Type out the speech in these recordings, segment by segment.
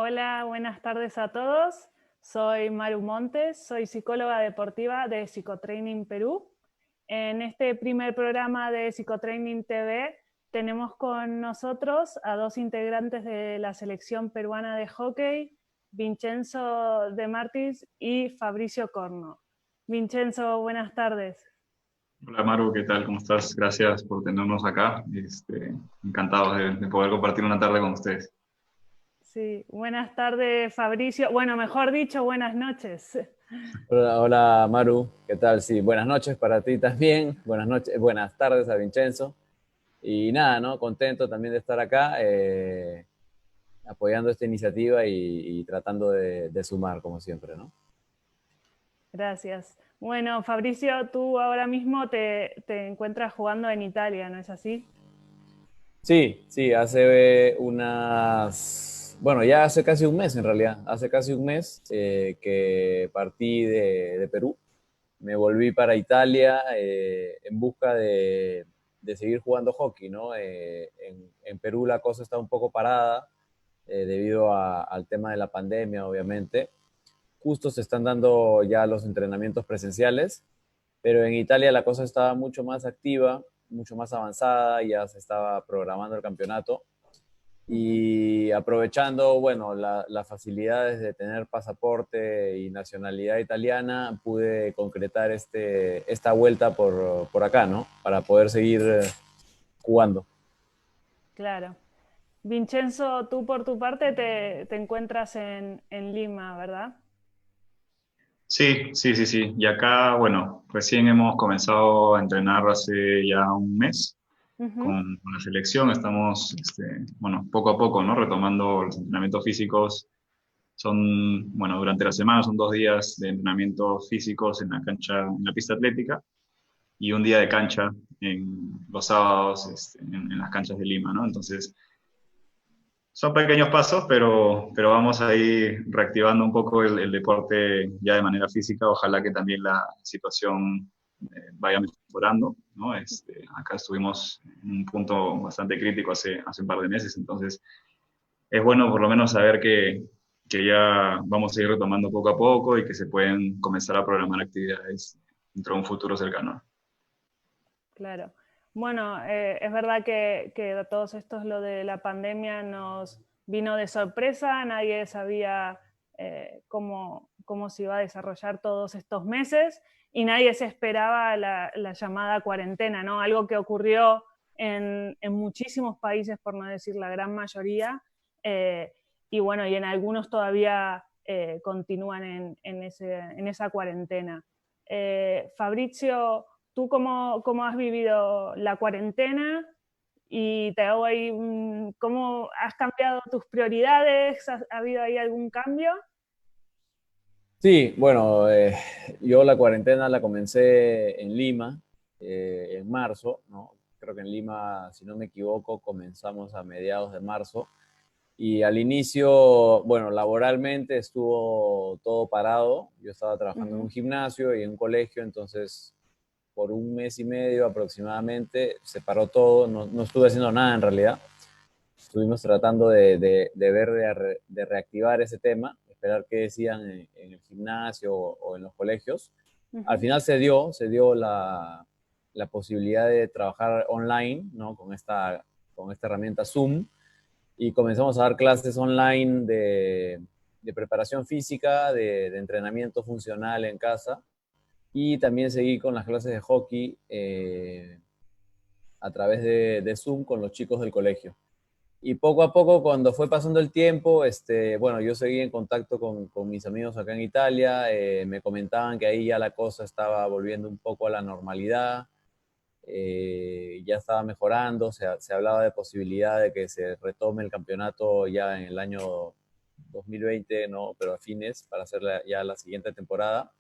Hola, buenas tardes a todos. Soy Maru Montes, soy psicóloga deportiva de Psicotraining Perú. En este primer programa de Psicotraining TV tenemos con nosotros a dos integrantes de la selección peruana de hockey, Vincenzo De Martis y Fabricio Corno. Vincenzo, buenas tardes. Hola Maru, ¿qué tal? ¿Cómo estás? Gracias por tenernos acá. Encantado de poder compartir una tarde con ustedes. Sí, buenas tardes, Fabricio. Bueno, mejor dicho, buenas noches. Hola, hola, Maru, ¿qué tal? Sí, buenas noches para ti también, buenas noches, buenas tardes a Vincenzo. Y nada, ¿no? Contento también de estar acá, apoyando esta iniciativa y tratando de sumar, como siempre, ¿no? Gracias. Bueno, Fabricio, tú ahora mismo te encuentras jugando en Italia, ¿no es así? Sí, sí, hace bueno, ya hace casi un mes en realidad, hace casi un mes que partí de Perú. Me volví para Italia en busca de seguir jugando hockey, ¿no? En Perú la cosa está un poco parada debido al tema de la pandemia, obviamente. Justo se están dando ya los entrenamientos presenciales, pero en Italia la cosa estaba mucho más activa, mucho más avanzada, ya se estaba programando el campeonato Ujú. y aprovechando, bueno, las facilidades de tener pasaporte y nacionalidad italiana, pude concretar esta vuelta por acá, ¿no? Para poder seguir jugando. Claro. Vincenzo, tú por tu parte te encuentras en Lima, ¿verdad? Sí, sí, sí, sí. Y acá, bueno, recién hemos comenzado a entrenar hace ya un mes Ujú. con la selección. Estamos, bueno, poco a poco, ¿no? Retomando los entrenamientos físicos. Bueno, durante la semana son 2 días de entrenamientos físicos en la cancha, en la pista atlética, y un día de cancha en los sábados, en las canchas de Lima, ¿no? Entonces, son pequeños pasos, pero vamos a ir reactivando un poco el deporte ya de manera física. Ojalá que también la situación vaya mejorando, ¿no? Acá estuvimos en un punto bastante crítico hace un par de meses, entonces es bueno por lo menos saber que ya vamos a ir retomando poco a poco y que se pueden comenzar a programar actividades dentro de un futuro cercano. Claro. Bueno, es verdad que a todos estos lo de la pandemia nos vino de sorpresa, nadie sabía cómo se iba a desarrollar todos estos meses y nadie se esperaba la llamada cuarentena, ¿no? Algo que ocurrió en muchísimos países, por no decir la gran mayoría, eh, y bueno, y en algunos todavía continúan en esa cuarentena. Fabrizio, ¿tú cómo has vivido la cuarentena? Y te hago ahí, ¿cómo has cambiado tus prioridades? ¿Ha habido ahí algún cambio? Sí, bueno, yo la cuarentena la comencé en Lima en marzo, ¿no? Creo que en Lima, si no me equivoco, comenzamos a mediados de marzo. Y al inicio, bueno, laboralmente estuvo todo parado. Yo estaba trabajando en un Ujú. gimnasio y en un colegio, entonces por un mes y medio aproximadamente se paró todo. No, no estuve haciendo nada en realidad. Estuvimos tratando de ver, de reactivar ese tema, esperar qué decían en el gimnasio o en los colegios. Al Ujú. final se dio la posibilidad de trabajar online, ¿no? Con esta herramienta Zoom y comenzamos a dar clases online de preparación física, de entrenamiento funcional en casa y también seguí con las clases de hockey a través de Zoom con los chicos del colegio. Y poco a poco, cuando fue pasando el tiempo, bueno, yo seguí en contacto con mis amigos acá en Italia, me comentaban que ahí ya la cosa estaba volviendo un poco a la normalidad, ya estaba mejorando, se hablaba de posibilidad de que se retome el campeonato ya en el año 2020, ¿no? Pero a fines, para hacer ya la siguiente temporada.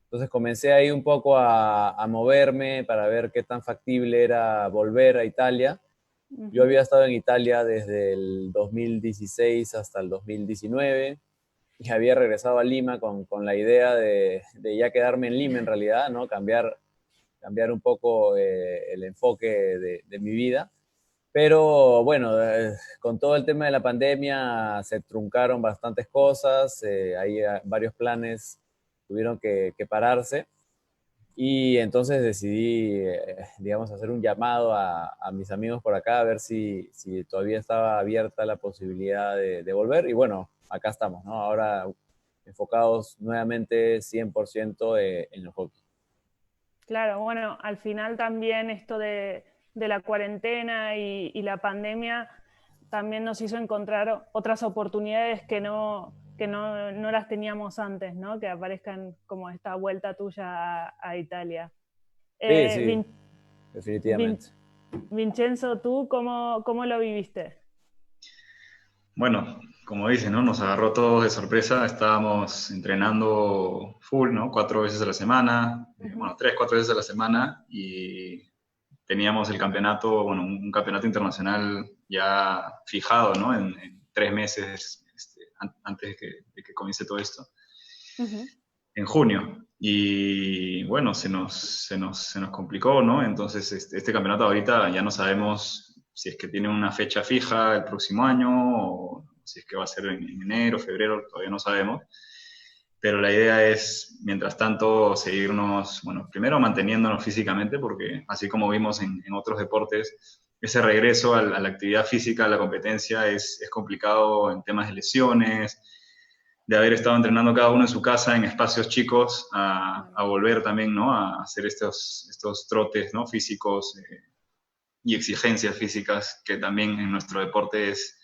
Entonces comencé ahí un poco a moverme para ver qué tan factible era volver a Italia. Yo Ujú. había estado en Italia desde el 2016 hasta el 2019 y había regresado a Lima con la idea de ya quedarme en Lima en realidad, ¿no? Cambiar un poco el enfoque de mi vida. Pero bueno, con todo el tema de la pandemia se truncaron bastantes cosas, hay varios planes tuvieron que pararse. Y entonces decidí, digamos, hacer un llamado a mis amigos por acá a ver si todavía estaba abierta la posibilidad de volver. Y bueno, acá estamos, ¿no? Ahora enfocados nuevamente 100% en el hockey. Claro, bueno, al final también esto de la cuarentena y la pandemia también nos hizo encontrar otras oportunidades que no las teníamos antes, ¿no? Que aparezcan como esta vuelta tuya a Italia. Sí, Eh, sí, Vin- Vin- definitivamente. Vincenzo, ¿tú cómo lo viviste? Bueno, como dices, ¿no? Nos agarró todos de sorpresa. Estábamos entrenando full, ¿no? 4 veces a la semana, Ujú. bueno, 3, 4 veces a la semana y teníamos el campeonato, bueno, un campeonato internacional ya fijado, ¿no? En 3 meses antes de que comience todo esto, Ujú. en junio. Y bueno, se nos complicó, ¿no? Entonces, este campeonato ahorita ya no sabemos si es que tiene una fecha fija el próximo año o si es que va a ser en enero, febrero, todavía no sabemos. Pero la idea es, mientras tanto, seguirnos, bueno, primero manteniéndonos físicamente, porque así como vimos en otros deportes, ese regreso a la actividad física, a la competencia, es complicado en temas de lesiones, de haber estado entrenando cada uno en su casa en espacios chicos, a volver también, ¿no? A hacer estos trotes, ¿no? Físicos y exigencias físicas que también en nuestro deporte es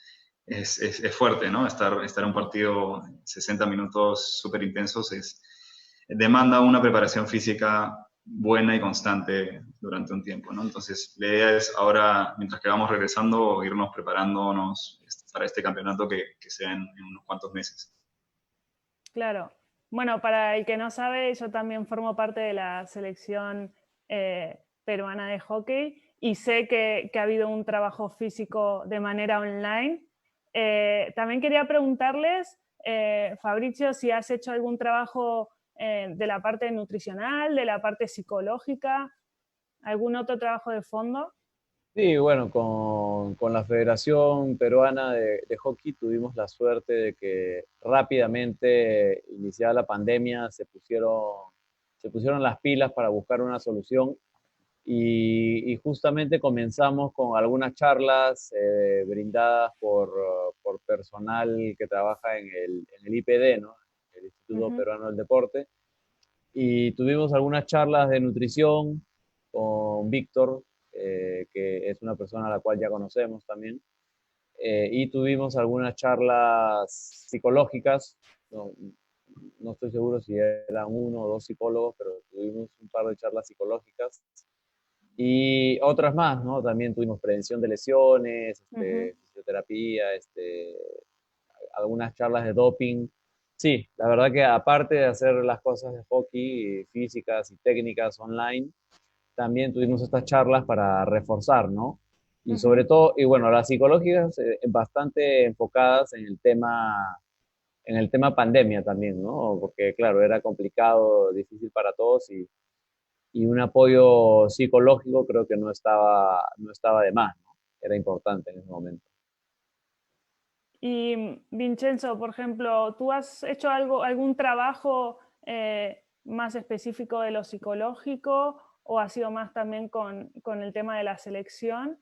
fuerte, ¿no? Estar en un partido 60 minutos súper intensos demanda una preparación física buena y constante durante un tiempo, ¿no? Entonces, la idea es ahora, mientras que vamos regresando, irnos preparándonos para este campeonato que sea en unos cuantos meses. Claro. Bueno, para el que no sabe, yo también formo parte de la selección peruana de hockey y sé que ha habido un trabajo físico de manera online. También quería preguntarles, Fabricio, si has hecho algún trabajo de la parte nutricional, de la parte psicológica, algún otro trabajo de fondo. Sí, bueno, con la Federación Peruana de Hockey tuvimos la suerte de que rápidamente, iniciada la pandemia, se pusieron las pilas para buscar una solución y justamente comenzamos con algunas charlas brindadas por personal que trabaja en el IPD, ¿no? El Instituto Ujú. Peruano del Deporte, y tuvimos algunas charlas de nutrición con Víctor, que es una persona a la cual ya conocemos también, y tuvimos algunas charlas psicológicas, no, no estoy seguro si eran uno o dos psicólogos, pero tuvimos un par de charlas psicológicas y otras más, ¿no? También tuvimos prevención de lesiones, Ujú. fisioterapia, algunas charlas de doping. Sí, la verdad que aparte de hacer las cosas de hockey, físicas y técnicas online, también tuvimos estas charlas para reforzar, ¿no? Y Ujú. sobre todo, y bueno, las psicológicas bastante enfocadas en el tema pandemia también, ¿no? Porque claro, era complicado, difícil para todos y un apoyo psicológico creo que no estaba de más, ¿no? Era importante en ese momento. Y Vincenzo, por ejemplo, ¿tú has hecho algún trabajo más específico de lo psicológico o ha sido más también con el tema de la selección?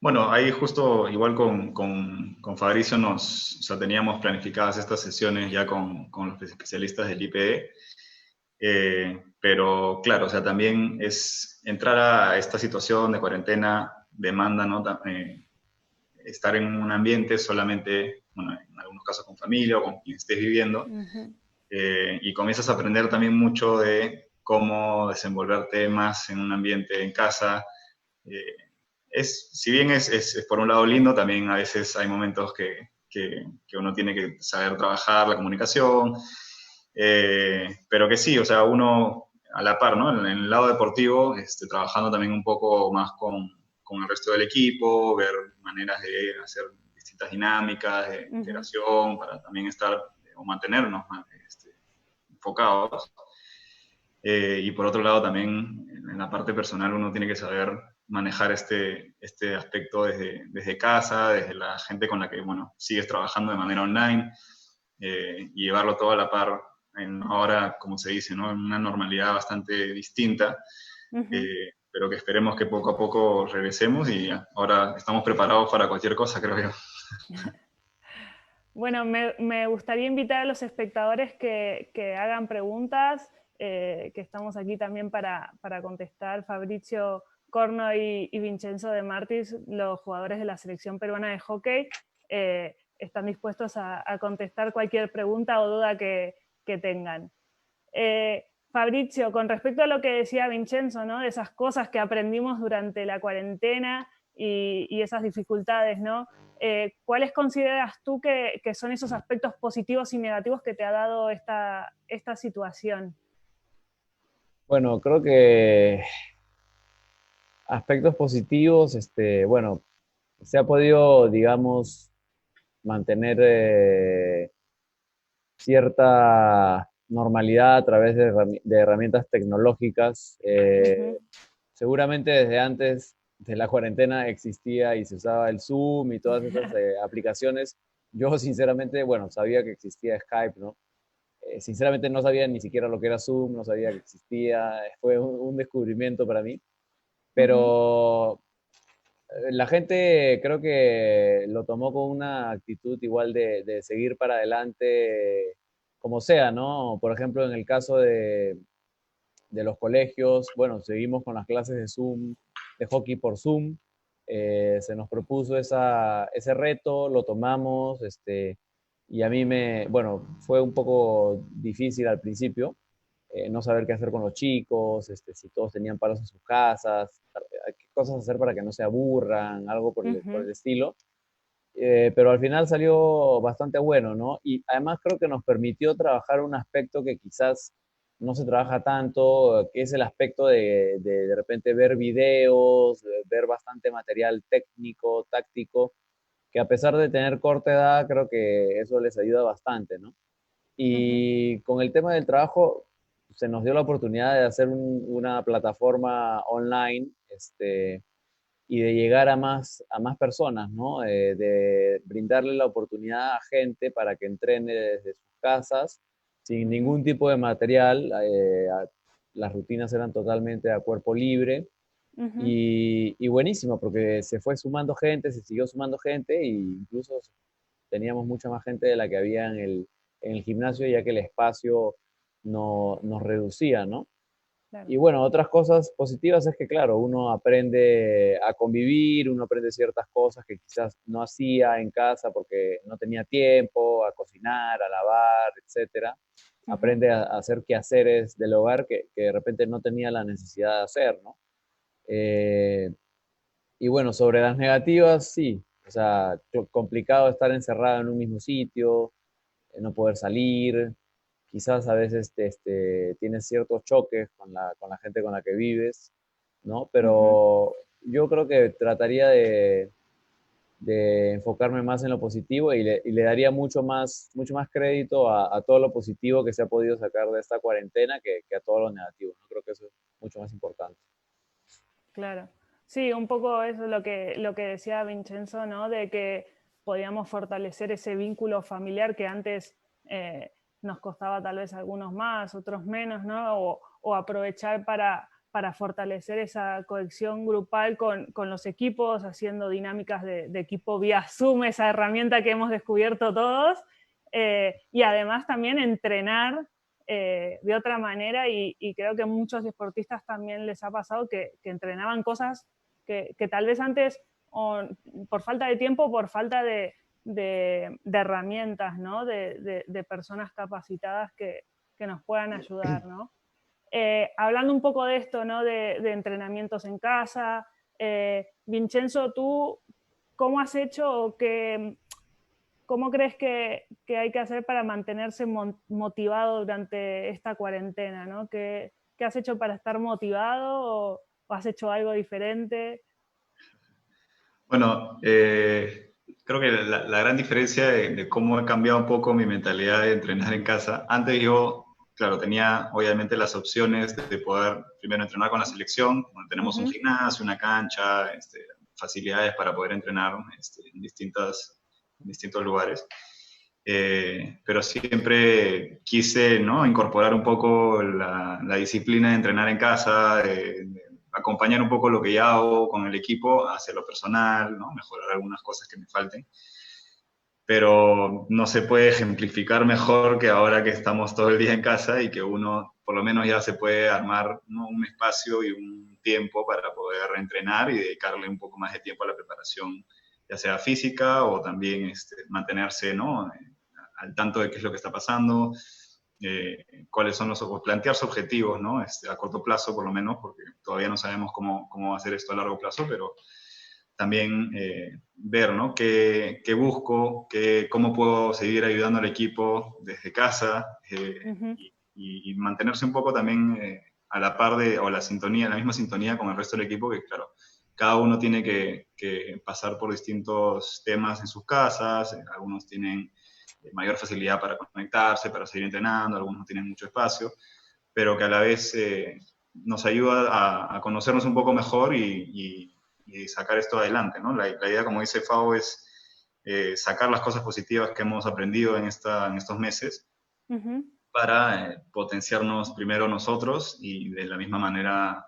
Bueno, ahí justo igual con Fabricio o sea, teníamos planificadas estas sesiones ya con los especialistas del IPE, pero claro, o sea, también es entrar a esta situación de cuarentena demanda, ¿no? Estar en un ambiente solamente, bueno, en algunos casos con familia o con quien estés viviendo, Ujú. y comienzas a aprender también mucho de cómo desenvolverte más en un ambiente en casa. Eh, si bien es por un lado lindo, también a veces hay momentos que uno tiene que saber trabajar la comunicación, pero que sí, o sea, uno a la par, ¿no? En el lado deportivo, trabajando también un poco más con el resto del equipo, ver maneras de hacer distintas dinámicas de Ujú. integración para también estar o mantenernos enfocados. Y por otro lado también en la parte personal uno tiene que saber manejar este aspecto desde casa, desde la gente con la que, bueno, sigues trabajando de manera online, y llevarlo todo a la par en ahora, como se dice, ¿no? En una normalidad bastante distinta, pero que esperemos que poco a poco regresemos y ahora estamos preparados para cualquier cosa, creo yo. Bueno, me gustaría invitar a los espectadores que hagan preguntas, que estamos aquí también para contestar. Fabrizio Corno y Vincenzo De Martis, los jugadores de la selección peruana de hockey, están dispuestos a contestar cualquier pregunta o duda que tengan. Fabrizio, con respecto a lo que decía Vincenzo, ¿no? De esas cosas que aprendimos durante la cuarentena y esas dificultades, ¿no? ¿Cuáles consideras tú que son esos aspectos positivos y negativos que te ha dado esta situación? Bueno, creo que aspectos positivos, bueno, se ha podido, digamos, mantener cierta normalidad a través de herramientas tecnológicas. Seguramente desde antes de la cuarentena existía y se usaba el Zoom y todas esas aplicaciones. Yo sinceramente, bueno, sabía que existía Skype, ¿no? Sinceramente no sabía ni siquiera lo que era Zoom, no sabía que existía, fue un descubrimiento para mí, pero la gente creo que lo tomó con una actitud igual de seguir para adelante como sea, ¿no? Por ejemplo, en el caso de los colegios, bueno, seguimos con las clases de Zoom, de hockey por Zoom, se nos propuso ese reto, lo tomamos, y a mí bueno, fue un poco difícil al principio, no saber qué hacer con los chicos, si todos tenían palos en sus casas, qué cosas hacer para que no se aburran, algo por el estilo. Pero al final salió bastante bueno, ¿no? Y además creo que nos permitió trabajar un aspecto que quizás no se trabaja tanto, que es el aspecto de repente ver videos, ver bastante material técnico, táctico, que a pesar de tener corta edad, creo que eso les ayuda bastante, ¿no? Y con el tema del trabajo, se nos dio la oportunidad de hacer una plataforma online, y de llegar a más personas, ¿no? De brindarle la oportunidad a gente para que entrene desde sus casas, sin ningún tipo de material. Las rutinas eran totalmente a cuerpo libre y buenísimo, porque se fue sumando gente, se siguió sumando gente e incluso teníamos mucha más gente de la que había en el gimnasio, ya que el espacio no, nos reducía, ¿no? Claro. Y bueno, otras cosas positivas es que, claro, uno aprende a convivir, uno aprende ciertas cosas que quizás no hacía en casa porque no tenía tiempo, a cocinar, a lavar, etcétera. Aprende a hacer quehaceres del hogar que de repente no tenía la necesidad de hacer, ¿no? Eh, y bueno, sobre las negativas, sí. O sea, complicado estar encerrado en un mismo sitio, no poder salir, quizás a veces tienes ciertos choques con la gente con la que vives, ¿no? Pero yo creo que trataría de enfocarme más en lo positivo y le daría mucho más crédito a todo lo positivo que se ha podido sacar de esta cuarentena que a todo lo negativo, ¿no? Creo que eso es mucho más importante. Claro. Sí, un poco eso es lo que decía Vincenzo, ¿no? De que podíamos fortalecer ese vínculo familiar que antes nos costaba tal vez algunos más, otros menos, ¿no? O aprovechar para fortalecer esa cohesión grupal con los equipos, haciendo dinámicas de equipo vía Zoom, esa herramienta que hemos descubierto todos, y además también entrenar de otra manera y creo que a muchos deportistas también les ha pasado que entrenaban cosas que tal vez antes, por falta de tiempo, por falta de herramientas, ¿no? De personas capacitadas que nos puedan ayudar, ¿no? Hablando un poco de esto, ¿no? De entrenamientos en casa, Vincenzo, ¿tú cómo has hecho o cómo crees que hay que hacer para mantenerse motivado durante esta cuarentena, ¿no? ¿Qué has hecho para estar motivado o has hecho algo diferente? Bueno, creo que la gran diferencia de cómo he cambiado un poco mi mentalidad de entrenar en casa, antes yo claro, tenía obviamente las opciones de poder primero entrenar con la selección, donde tenemos un gimnasio, una cancha, facilidades para poder entrenar en distintos lugares. Pero siempre quise, ¿no?, incorporar un poco la disciplina de entrenar en casa, de acompañar un poco lo que ya hago con el equipo hacia lo personal, ¿no?, mejorar algunas cosas que me falten. Pero no se puede ejemplificar mejor que ahora que estamos todo el día en casa y que uno por lo menos ya se puede armar, ¿no?, un espacio y un tiempo para poder entrenar y dedicarle un poco más de tiempo a la preparación, ya sea física o también mantenerse, ¿no?, al tanto de qué es lo que está pasando, cuáles son o plantearse objetivos, ¿no?, a corto plazo por lo menos, porque todavía no sabemos cómo va a ser esto a largo plazo, pero también ver, ¿no?, qué busco, cómo puedo seguir ayudando al equipo desde casa, y mantenerse un poco también a la par o la misma sintonía con el resto del equipo, que claro, cada uno tiene que pasar por distintos temas en sus casas, algunos tienen mayor facilidad para conectarse, para seguir entrenando, algunos no tienen mucho espacio, pero que a la vez nos ayuda a conocernos un poco mejor y sacar esto adelante, ¿no? La idea, como dice Fabo, es sacar las cosas positivas que hemos aprendido en estos meses para potenciarnos primero nosotros y de la misma manera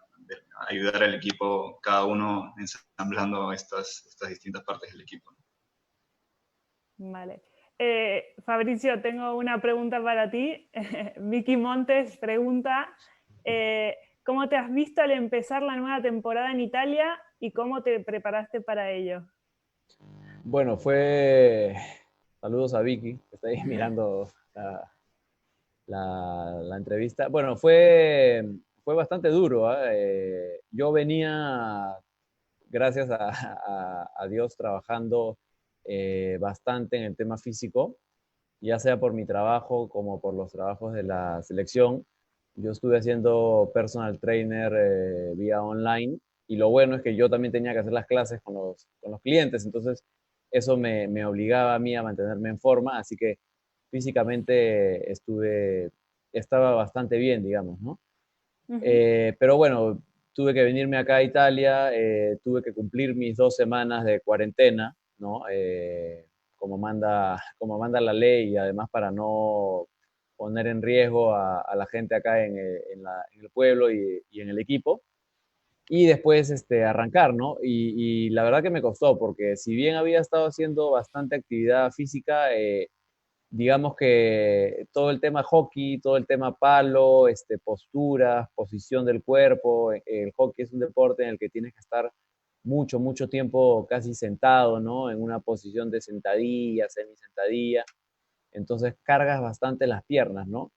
ayudar al equipo, cada uno ensamblando estas distintas partes del equipo. Vale. Fabricio, tengo una pregunta para ti. Vicky Montes pregunta, ¿cómo te has visto al empezar la nueva temporada en Italia y cómo te preparaste para ello? Bueno, saludos a Vicky, que está ahí mirando la entrevista. Bueno, fue bastante duro, ¿eh? Yo venía, gracias a Dios, trabajando bastante en el tema físico, ya sea por mi trabajo como por los trabajos de la selección. Yo estuve haciendo personal trainer vía online, y lo bueno es que yo también tenía que hacer las clases con los clientes, entonces eso me obligaba a mí a mantenerme en forma, así que físicamente estaba bastante bien, digamos, ¿no? Pero bueno, tuve que venirme acá a Italia, tuve que cumplir mis 2 semanas de cuarentena, ¿no? Como manda la ley, y además para no poner en riesgo a la gente acá en el pueblo y en el equipo. Y después arrancar, ¿no? Y la verdad que me costó, porque si bien había estado haciendo bastante actividad física, digamos que todo el tema hockey, todo el tema palo, posturas, posición del cuerpo, el hockey es un deporte en el que tienes que estar mucho, mucho tiempo casi sentado, ¿no? En una posición de sentadilla, semisentadilla, entonces cargas bastante las piernas, ¿no?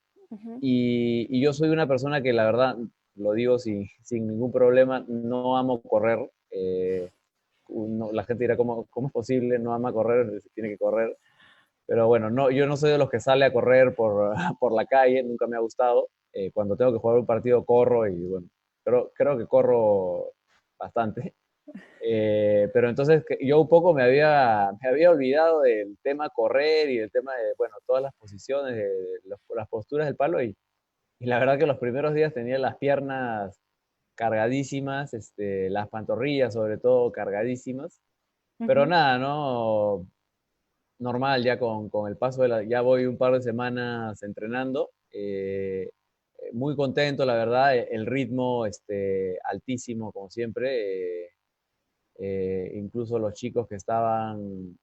Y yo soy una persona que la verdad, lo digo sin ningún problema, no amo correr. La gente dirá, ¿cómo es posible? No ama correr, se tiene que correr. Pero bueno, no, yo no soy de los que sale a correr por la calle, nunca me ha gustado. Cuando tengo que jugar un partido corro, y bueno, creo que corro bastante. Pero entonces yo un poco me había olvidado del tema correr y del tema de, bueno, todas las posiciones, las posturas del palo, y la verdad que los primeros días tenía las piernas cargadísimas, las pantorrillas sobre todo cargadísimas, pero nada, ¿no? Normal, ya con el paso ya voy un par de semanas entrenando, muy contento, la verdad, el ritmo altísimo como siempre, incluso los chicos que estaban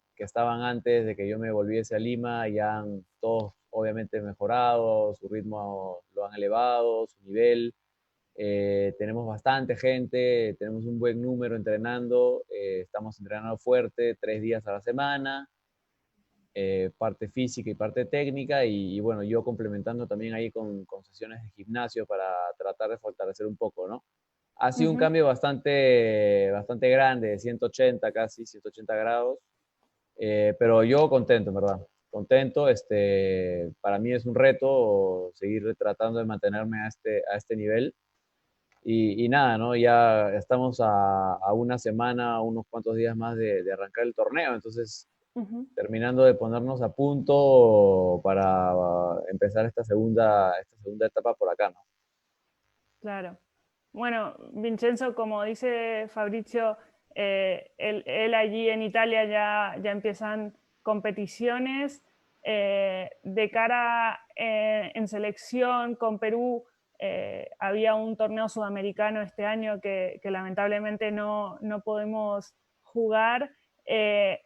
antes de que yo me volviese a Lima ya han todos obviamente mejorado, su ritmo lo han elevado, su nivel. Tenemos bastante gente, tenemos un buen número entrenando, estamos entrenando fuerte 3 días a la semana, parte física y parte técnica, y bueno, yo complementando también ahí con sesiones de gimnasio para tratar de fortalecer un poco, ¿no? Ha sido un cambio bastante, bastante grande, de 180 casi, 180 grados, pero yo contento, en verdad. Contento, para mí es un reto seguir tratando de mantenerme a este nivel. Y nada, ¿no? Ya estamos a una semana, unos cuantos días más de arrancar el torneo, entonces Ujú, terminando de ponernos a punto para empezar esta segunda etapa por acá, ¿no? claro. Bueno, Vincenzo, como dice Fabrizio, él allí en Italia ya empiezan competiciones. De cara en selección con Perú, había un torneo sudamericano este año que lamentablemente no podemos jugar. Eh,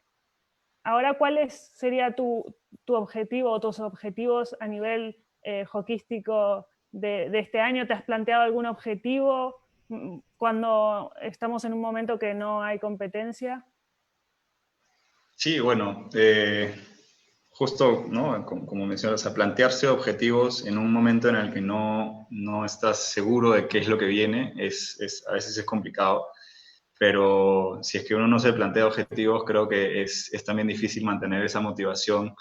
Ahora, ¿cuál sería tu objetivo o tus objetivos a nivel hockeyístico de este año? ¿Te has planteado algún objetivo cuando estamos en un momento que no hay competencia? Sí, bueno, justo, ¿no? Como mencionas, a plantearse objetivos en un momento en el que no estás seguro de qué es lo que viene, a veces es complicado, pero si es que uno no se plantea objetivos, creo que es también difícil mantener esa motivación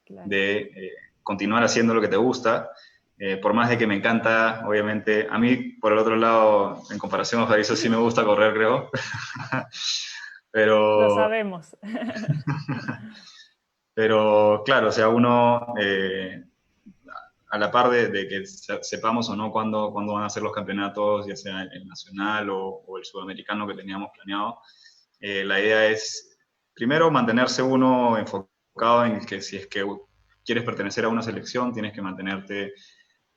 Claro. de continuar haciendo lo que te gusta. Por más de que me encanta, obviamente, a mí, por el otro lado, en comparación a Fabrizio, sí me gusta correr, creo. Lo Pero sabemos. Pero claro, o sea, uno, a la par de que sepamos o no cuándo van a ser los campeonatos, ya sea el nacional o el sudamericano que teníamos planeado, la idea es, primero, mantenerse uno enfocado en que si es que quieres pertenecer a una selección, tienes que mantenerte,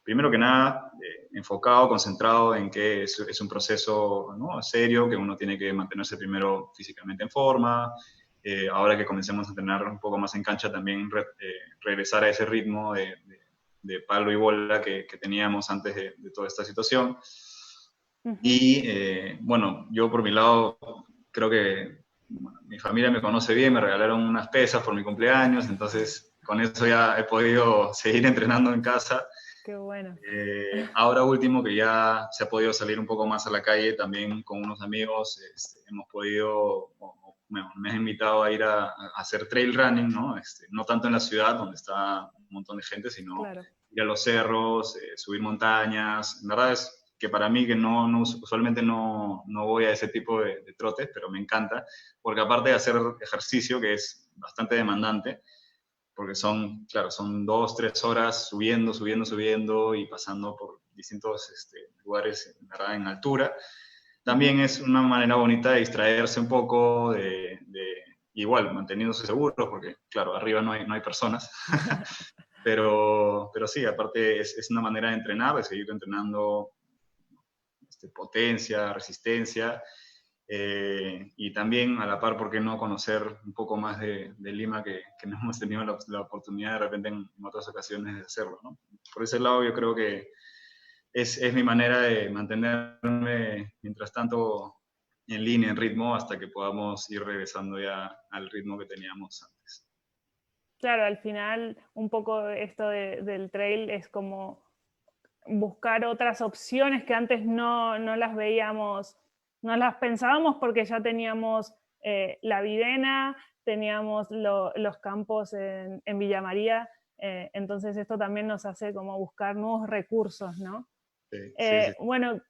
primero que nada, enfocado, concentrado en que es un proceso, ¿no?, serio, que uno tiene que mantenerse primero físicamente en forma. Ahora que comencemos a entrenar un poco más en cancha, también regresar a ese ritmo de palo y bola que teníamos antes de toda esta situación. Ujú. Y bueno, yo por mi lado creo que bueno, mi familia me conoce bien, me regalaron unas pesas por mi cumpleaños, entonces con eso ya he podido seguir entrenando en casa. Qué bueno. Ahora último que ya se ha podido salir un poco más a la calle, también con unos amigos, hemos podido, bueno, me han invitado a ir a hacer trail running, ¿no? No tanto en la ciudad donde está un montón de gente, sino Claro. ir a los cerros, subir montañas. La verdad es que para mí, que usualmente no voy a ese tipo de trotes, pero me encanta, porque aparte de hacer ejercicio, que es bastante demandante, porque son, claro, son 2, 3 horas subiendo, subiendo, subiendo y pasando por distintos lugares, ¿verdad?, en altura. Ujú. También es una manera bonita de distraerse un poco, igual, manteniéndose seguros, porque, claro, arriba no hay personas. Pero sí, aparte es una manera de entrenar, de seguir entrenando potencia, resistencia, y también a la par, ¿por qué no conocer un poco más de Lima que no hemos tenido la oportunidad de repente en otras ocasiones de hacerlo, ¿no? Por ese lado yo creo que es mi manera de mantenerme, mientras tanto, en línea, en ritmo, hasta que podamos ir regresando ya al ritmo que teníamos antes. Claro, al final un poco esto del trail es como buscar otras opciones que antes no las veíamos, no las pensábamos porque ya teníamos la Videna, teníamos los campos en Villa María, entonces esto también nos hace como buscar nuevos recursos, ¿no? Sí, sí, sí. Bueno,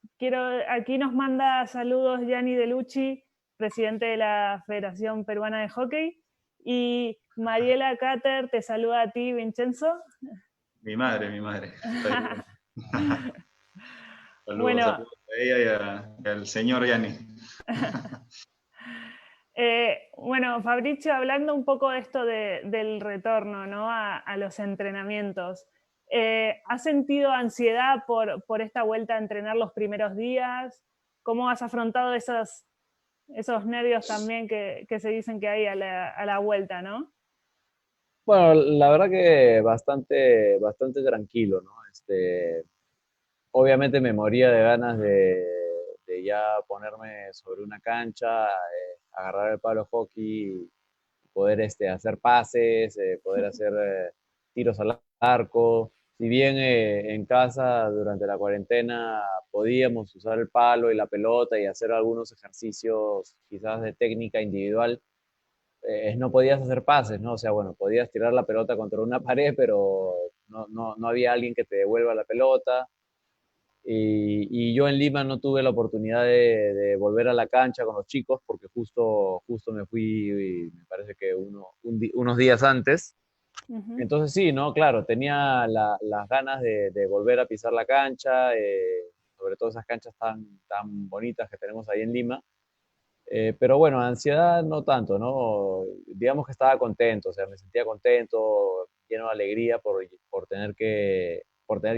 aquí nos manda saludos Gianni Delucci, presidente de la Federación Peruana de Hockey, y Mariela Cater te saluda a ti, Vincenzo. Mi madre, está ahí. Saludos, Bueno, saludos a ella y al señor Yanni. bueno, Fabricio, hablando un poco de esto del retorno, ¿no?, a los entrenamientos, ¿has sentido ansiedad por esta vuelta a entrenar los primeros días? ¿Cómo has afrontado esos nervios también que se dicen que hay a la vuelta, ¿no? Bueno, la verdad que bastante, bastante tranquilo, ¿no? Obviamente me moría de ganas de ya ponerme sobre una cancha, agarrar el palo hockey, poder hacer pases, poder hacer tiros al arco. Si bien en casa durante la cuarentena podíamos usar el palo y la pelota y hacer algunos ejercicios quizás de técnica individual, no podías hacer pases, ¿no? O sea, bueno, podías tirar la pelota contra una pared, pero no había alguien que te devuelva la pelota. Y yo en Lima no tuve la oportunidad de volver a la cancha con los chicos porque justo me fui, me parece que unos días antes. Ujú. Entonces sí, ¿no? Claro, tenía las ganas de volver a pisar la cancha, sobre todo esas canchas tan bonitas que tenemos ahí en Lima. Pero bueno, ansiedad no tanto, ¿no? Digamos que estaba contento, o sea, me sentía contento, lleno de alegría por tener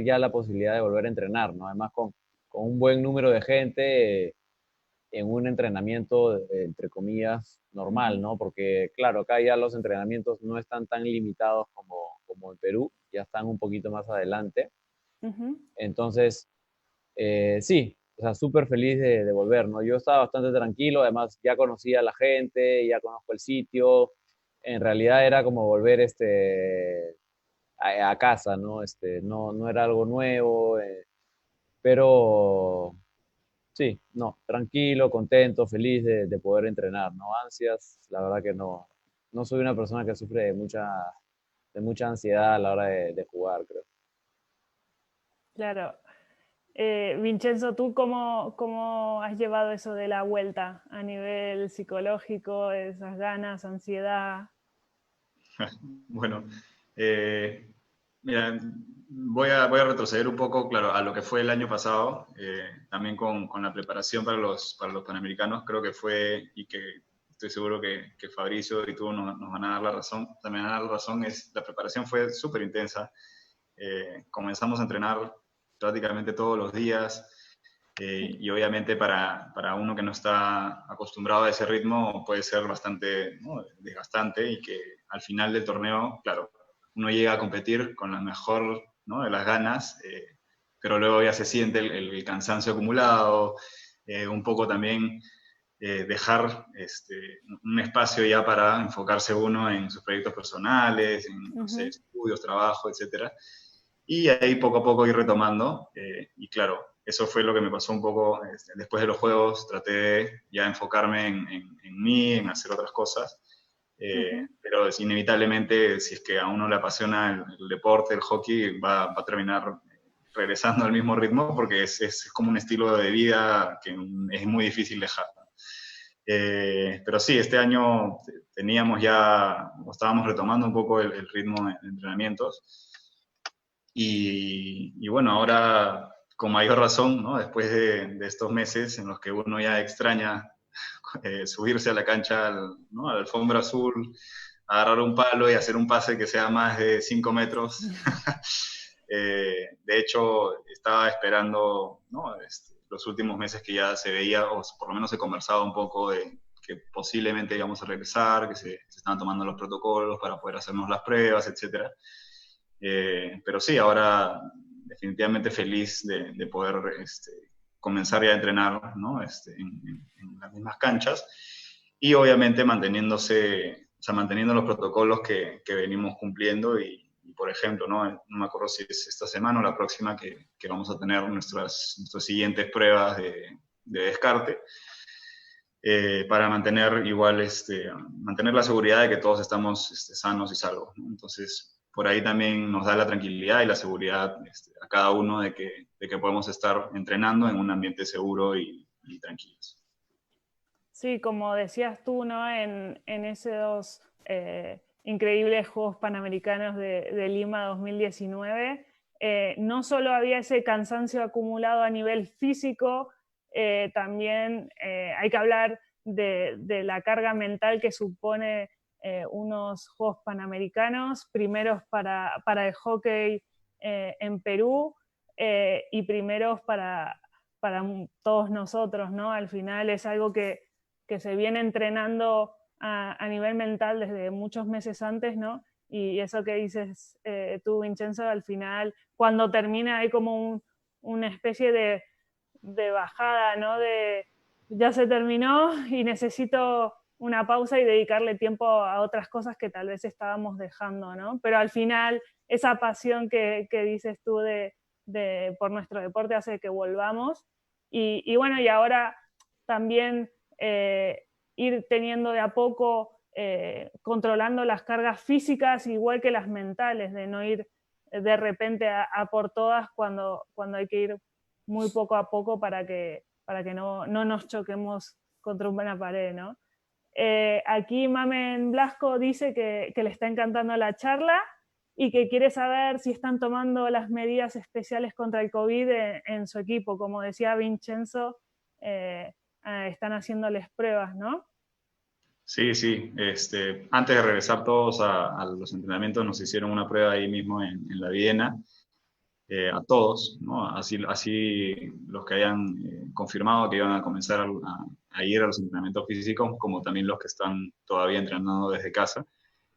ya la posibilidad de volver a entrenar, ¿no? Además con un buen número de gente en un entrenamiento, entre comillas, normal, Ujú. ¿no? Porque claro, acá ya los entrenamientos no están tan limitados como en Perú, ya están un poquito más adelante. Ujú. Entonces, sí, o sea, súper feliz de volver, ¿no? Yo estaba bastante tranquilo, además ya conocía a la gente, ya conozco el sitio, en realidad era como volver a casa, ¿no? No era algo nuevo, pero sí, no, tranquilo, contento, feliz de poder entrenar, ¿no? Ansias, la verdad que no, no soy una persona que sufre de mucha ansiedad a la hora de jugar, creo. Claro. Vincenzo, ¿tú cómo has llevado eso de la vuelta a nivel psicológico, esas ganas, ansiedad? Bueno, eh, mira, voy a retroceder un poco, claro, a lo que fue el año pasado, también con la preparación para los Panamericanos, creo que fue, y que estoy seguro que Fabricio y tú nos van a dar la razón, también van a dar la razón, la preparación fue súper intensa. Comenzamos a entrenar prácticamente todos los días, y obviamente para uno que no está acostumbrado a ese ritmo puede ser bastante, ¿no?, desgastante, y que al final del torneo, claro, uno llega a competir con la mejor, ¿no?, de las ganas, pero luego ya se siente el cansancio acumulado, un poco también dejar un espacio ya para enfocarse uno en sus proyectos personales, en, no sé, Ujú. estudios, trabajo, etcétera. Y ahí poco a poco ir retomando. Y claro, eso fue lo que me pasó un poco después de los juegos. Traté de ya enfocarme en mí, en hacer otras cosas. Ujú. Pero es inevitablemente, si es que a uno le apasiona el deporte, el hockey, va a terminar regresando al mismo ritmo, porque es como un estilo de vida que es muy difícil dejar. Pero sí, este año teníamos ya, estábamos retomando un poco el ritmo de entrenamientos. Y bueno, ahora con mayor razón, ¿no?, después de estos meses en los que uno ya extraña subirse a la cancha, ¿no?, a la alfombra azul, agarrar un palo y hacer un pase que sea más de 5 metros. De hecho, estaba esperando, ¿no?, los últimos meses que ya se veía, o por lo menos se conversaba un poco de que posiblemente íbamos a regresar, que se estaban tomando los protocolos para poder hacernos las pruebas, etcétera. Pero sí, ahora definitivamente feliz de poder comenzar ya a entrenar, ¿no?, en las mismas canchas, y obviamente manteniéndose, o sea, manteniendo los protocolos que venimos cumpliendo. Y, por ejemplo, ¿no?, me acuerdo si es esta semana o la próxima que vamos a tener nuestras siguientes pruebas de descarte, para mantener igual, mantener la seguridad de que todos estamos sanos y salvos, ¿no? Entonces, por ahí también nos da la tranquilidad y la seguridad a cada uno de que podemos estar entrenando en un ambiente seguro y tranquilo. Sí, como decías tú, ¿no? En esos increíbles Juegos Panamericanos de Lima 2019, no solo había ese cansancio acumulado a nivel físico, también hay que hablar de la carga mental que supone unos Juegos Panamericanos, primeros para el hockey en Perú, y primeros para todos nosotros, ¿no? Al final es algo que se viene entrenando a nivel mental desde muchos meses antes, ¿no? Y eso que dices tú, Vincenzo, al final, cuando termina hay como una especie de bajada, ¿no? De ya se terminó y necesito una pausa y dedicarle tiempo a otras cosas que tal vez estábamos dejando, ¿no? Pero al final, esa pasión que dices tú por nuestro deporte hace que volvamos. Y bueno, y ahora también ir teniendo de a poco, controlando las cargas físicas igual que las mentales, de no ir de repente a por todas cuando hay que ir muy poco a poco para que no nos choquemos contra una pared, ¿no? Aquí Mamen Blasco dice que le está encantando la charla y que quiere saber si están tomando las medidas especiales contra el COVID en su equipo. Como decía Vincenzo, están haciéndoles pruebas, ¿no? Sí, sí. Antes de regresar todos a los entrenamientos, nos hicieron una prueba ahí mismo en la Viena, a todos, ¿no? Así los que hayan confirmado que iban a comenzar a ir a los entrenamientos físicos, como también los que están todavía entrenando desde casa.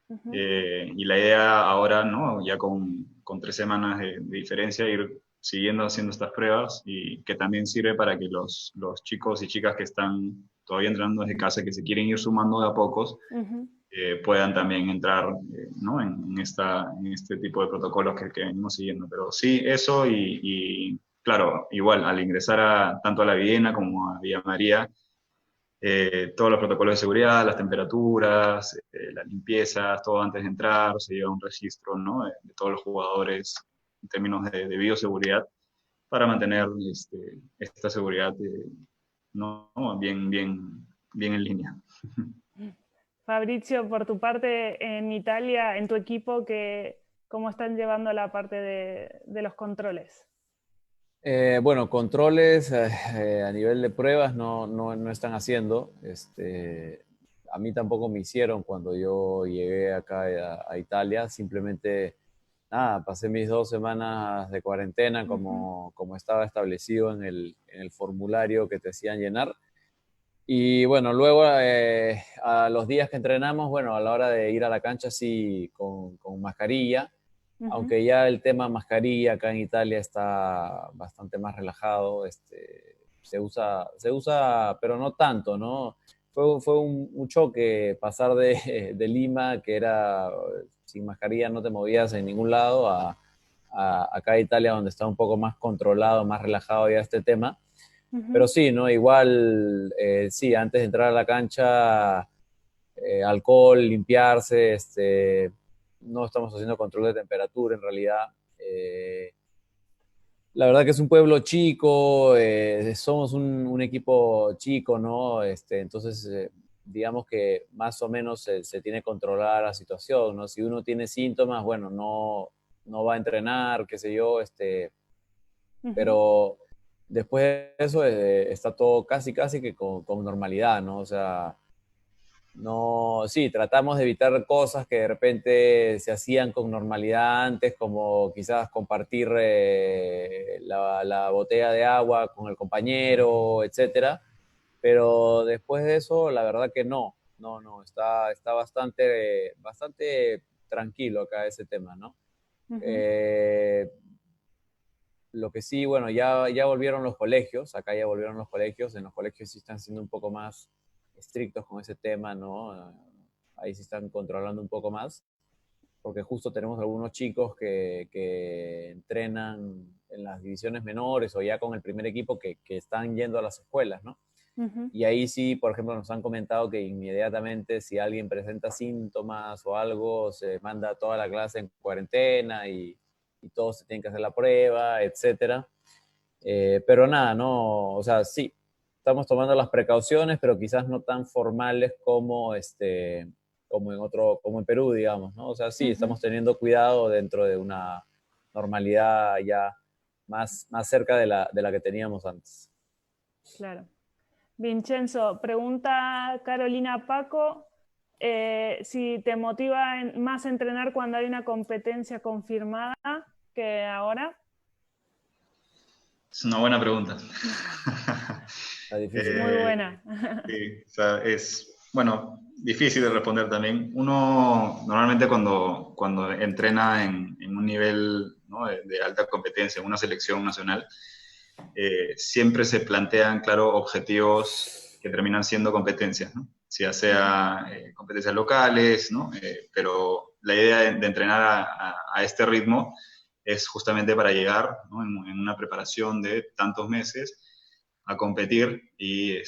Uh-huh. Y la idea ahora, ¿no? Ya con 3 semanas de diferencia, ir siguiendo haciendo estas pruebas, y que también sirve para que los chicos y chicas que están todavía entrenando desde casa, que se quieren ir sumando de a pocos, Uh-huh. puedan también entrar, ¿no? en este tipo de protocolos que venimos siguiendo. Pero sí, eso y claro, igual, al ingresar tanto a la Viena como a Villa María, todos los protocolos de seguridad, las temperaturas, las limpiezas, todo antes de entrar, se lleva un registro, ¿no? de todos los jugadores en términos de bioseguridad, para mantener esta seguridad, ¿no? bien en línea. Fabrizio, por tu parte, en Italia, en tu equipo, ¿cómo están llevando la parte de los controles? Bueno, controles a nivel de pruebas no están haciendo. A mí tampoco me hicieron cuando yo llegué acá a Italia. Simplemente, nada, pasé mis 2 semanas de cuarentena como estaba establecido en el formulario que te hacían llenar. Y bueno, luego a los días que entrenamos, bueno, a la hora de ir a la cancha sí con mascarilla. Aunque ya el tema mascarilla acá en Italia está bastante más relajado, se usa, pero no tanto, ¿no? Fue un choque pasar de Lima, que era sin mascarilla no te movías en ningún lado, a acá a Italia, donde está un poco más controlado, más relajado ya este tema. Pero sí, ¿no? Igual, sí, antes de entrar a la cancha, alcohol, limpiarse, no estamos haciendo control de temperatura en realidad. La verdad que es un pueblo chico, somos un equipo chico, ¿no? Entonces, digamos que más o menos se tiene controlada la situación, ¿no? Si uno tiene síntomas, bueno, no va a entrenar, qué sé yo, pero después de eso está todo casi que con normalidad, ¿no? O sea, no, sí, tratamos de evitar cosas que de repente se hacían con normalidad antes, como quizás compartir la botella de agua con el compañero, etcétera. Pero después de eso, la verdad que está bastante tranquilo acá ese tema, ¿no? Lo que sí, bueno, ya volvieron los colegios, acá ya volvieron los colegios, en los colegios sí están siendo un poco más estrictos con ese tema, ¿no? Ahí sí están controlando un poco más, porque justo tenemos algunos chicos que entrenan en las divisiones menores o ya con el primer equipo que están yendo a las escuelas, ¿no? Y ahí sí, por ejemplo, nos han comentado que inmediatamente si alguien presenta síntomas o algo, se manda toda la clase en cuarentena y todos se tienen que hacer la prueba, etcétera. Pero nada, no, o sea, sí, estamos tomando las precauciones, pero quizás no tan formales como en Perú, digamos, ¿no? O sea, sí, estamos teniendo cuidado dentro de una normalidad ya más cerca de la que teníamos antes. Claro. Vincenzo, pregunta Carolina Paco, si te motiva más entrenar cuando hay una competencia confirmada que ahora. Es una buena pregunta. Está difícil. Muy buena. Sí, o sea, bueno, difícil de responder también. Uno normalmente cuando entrena en un nivel, ¿no? de alta competencia, en una selección nacional, siempre se plantean, claro, objetivos que terminan siendo competencias, ¿no? Ya sea competencias locales, ¿no? Pero la idea de entrenar a este ritmo es justamente para llegar, ¿no? en una preparación de tantos meses a competir, y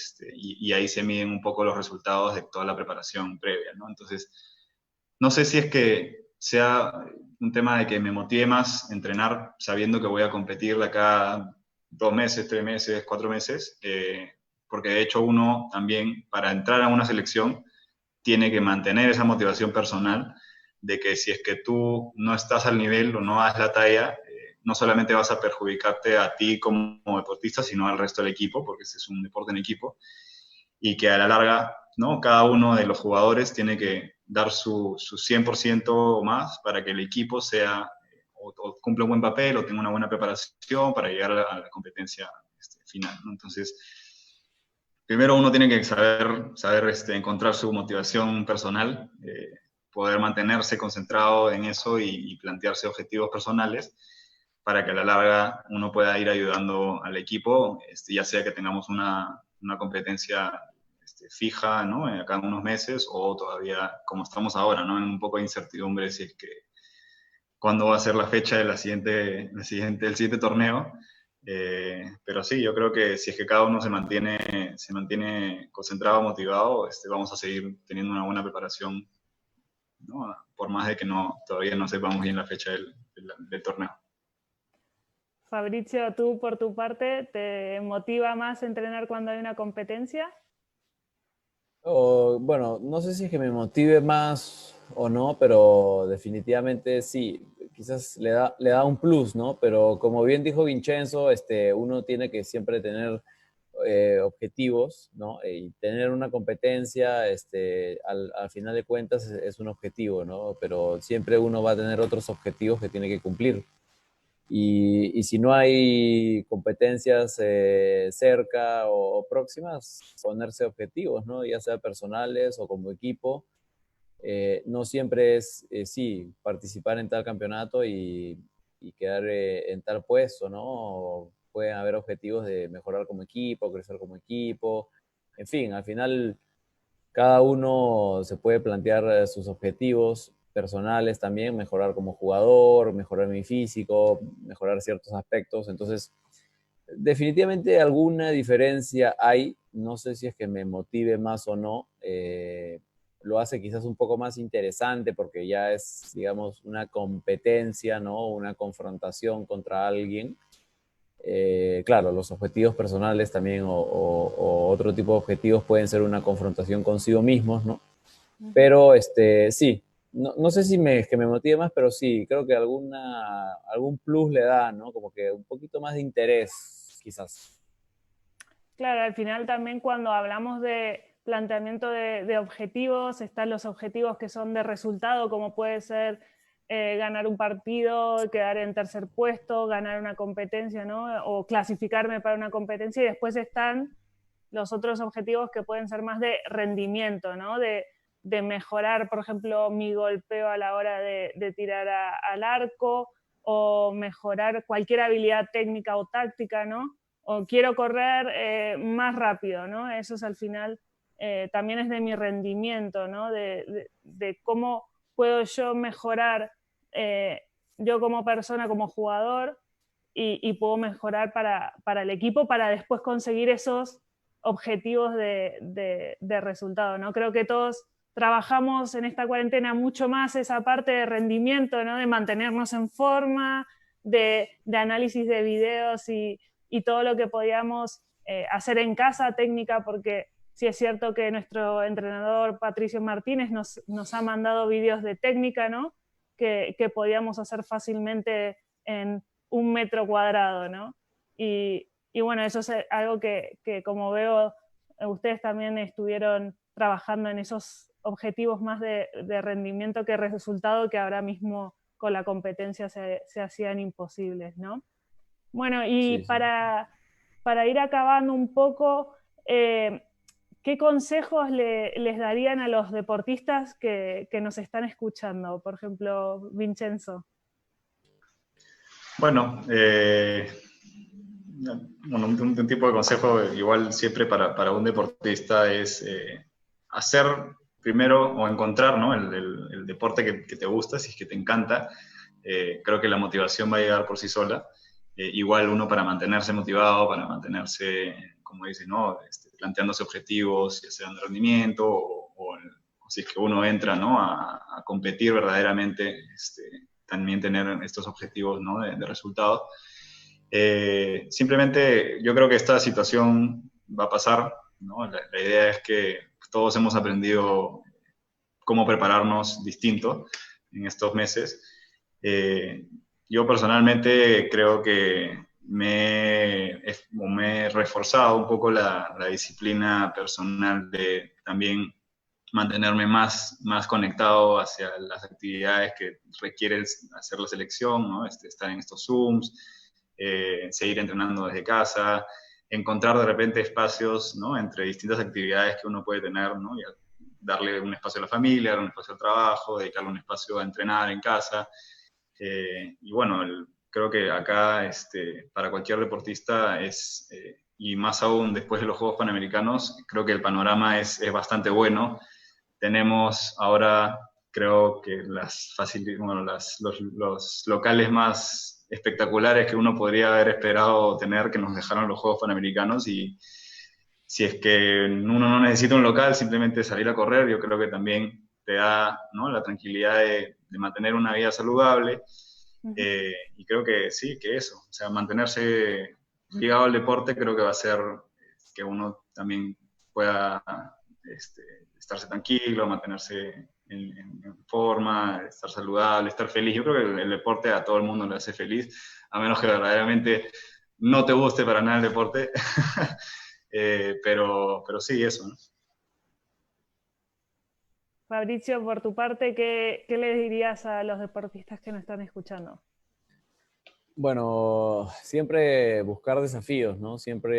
ahí se miden un poco los resultados de toda la preparación previa, ¿no? Entonces, no sé si es que sea un tema de que me motive más entrenar sabiendo que voy a competir de acá 2 meses, 3 meses, 4 meses, porque de hecho uno también, para entrar a una selección, tiene que mantener esa motivación personal de que si es que tú no estás al nivel o no das la talla, no solamente vas a perjudicarte a ti como deportista, sino al resto del equipo, porque ese es un deporte en equipo, y que a la larga, ¿no? Cada uno de los jugadores tiene que dar su 100% o más para que el equipo sea, o cumpla un buen papel o tenga una buena preparación para llegar a la competencia final, ¿no? Entonces, primero uno tiene que saber encontrar su motivación personal, poder mantenerse concentrado en eso y plantearse objetivos personales para que a la larga uno pueda ir ayudando al equipo, ya sea que tengamos una competencia fija, ¿no? Acá en unos meses, o todavía como estamos ahora, ¿no? En un poco de incertidumbre si es que cuándo va a ser la fecha de el siguiente torneo. Pero sí, yo creo que si es que cada uno se mantiene concentrado, motivado, vamos a seguir teniendo una buena preparación, ¿no? Por más de que todavía no sepamos bien la fecha del torneo. Fabricio, tú por tu parte, ¿te motiva más entrenar cuando hay una competencia? Bueno, no sé si es que me motive más o no, pero definitivamente sí, quizás le da un plus, ¿no? Pero como bien dijo Vincenzo, uno tiene que siempre tener objetivos, ¿no? Y tener una competencia, al final de cuentas es un objetivo, ¿no? Pero siempre uno va a tener otros objetivos que tiene que cumplir. Y si no hay competencias cerca o próximas, ponerse objetivos, ¿no? Ya sea personales o como equipo. No siempre es, sí, participar en tal campeonato y quedar en tal puesto, ¿no? O pueden haber objetivos de mejorar como equipo, crecer como equipo. En fin, al final cada uno se puede plantear sus objetivos personales también, mejorar como jugador, mejorar mi físico, mejorar ciertos aspectos. Entonces, definitivamente alguna diferencia hay. No sé si es que me motive más o no. Lo hace quizás un poco más interesante porque ya es, digamos, una competencia, ¿no? Una confrontación contra alguien. Claro, los objetivos personales también o otro tipo de objetivos pueden ser una confrontación consigo mismos, ¿no? Pero sí, no sé si que me motive más, pero sí, creo que algún plus le da, ¿no? Como que un poquito más de interés, quizás. Claro, al final también cuando hablamos de planteamiento de objetivos, están los objetivos que son de resultado, como puede ser ganar un partido, quedar en tercer puesto, ganar una competencia, ¿no? O clasificarme para una competencia, y después están los otros objetivos que pueden ser más de rendimiento, ¿no? De mejorar, por ejemplo, mi golpeo a la hora de tirar al arco, o mejorar cualquier habilidad técnica o táctica, ¿no? O quiero correr más rápido, ¿no? Eso es al final, también es de mi rendimiento, ¿no? De cómo puedo yo mejorar yo como persona, como jugador, y puedo mejorar para el equipo para después conseguir esos objetivos de resultado, ¿no? Creo que todos trabajamos en esta cuarentena mucho más esa parte de rendimiento, ¿no? De mantenernos en forma, de análisis de videos y todo lo que podíamos hacer en casa, técnica, porque sí es cierto que nuestro entrenador Patricio Martínez nos ha mandado vídeos de técnica, ¿no? Que podíamos hacer fácilmente en 1 metro cuadrado, ¿no? Y bueno, eso es algo que como veo, ustedes también estuvieron trabajando en esos objetivos más de rendimiento que resultado, que ahora mismo con la competencia se hacían imposibles, ¿no? Bueno, y Sí, sí. para ir acabando un poco, ¿qué consejos les darían a los deportistas que nos están escuchando? Por ejemplo, Vincenzo. Bueno, un tipo de consejo igual siempre para un deportista es hacer primero o encontrar, ¿no? el deporte que te gusta, si es que te encanta. Creo que la motivación va a llegar por sí sola. Igual uno para mantenerse motivado, para mantenerse, como dice, ¿no? Planteándose objetivos, ya sean de rendimiento o si es que uno entra, ¿no? a competir verdaderamente, también tener estos objetivos, ¿no? de resultados. Simplemente yo creo que esta situación va a pasar, ¿no? La idea es que todos hemos aprendido cómo prepararnos distinto en estos meses. Yo personalmente creo que me he reforzado un poco la disciplina personal de también mantenerme más conectado hacia las actividades que requiere hacer la selección, ¿no? Estar en estos Zooms, seguir entrenando desde casa, encontrar de repente espacios, ¿no? Entre distintas actividades que uno puede tener, ¿no? Y darle un espacio a la familia, darle un espacio al trabajo, dedicarle un espacio a entrenar en casa. Y bueno, creo que acá para cualquier deportista y más aún después de los Juegos Panamericanos, creo que el panorama es bastante bueno. Tenemos ahora, creo que bueno, los locales más espectaculares que uno podría haber esperado tener, que nos dejaron los Juegos Panamericanos, y si es que uno no necesita un local, simplemente salir a correr, yo creo que también te da, ¿no? La tranquilidad de mantener una vida saludable. Y creo que sí, que eso, o sea, mantenerse ligado al deporte creo que va a hacer que uno también pueda estarse tranquilo, mantenerse en forma, estar saludable, estar feliz. Yo creo que el deporte a todo el mundo le hace feliz, a menos que verdaderamente no te guste para nada el deporte. Pero sí, eso, ¿no? Fabricio, por tu parte, ¿qué le dirías a los deportistas que nos están escuchando? Bueno, siempre buscar desafíos, ¿no? Siempre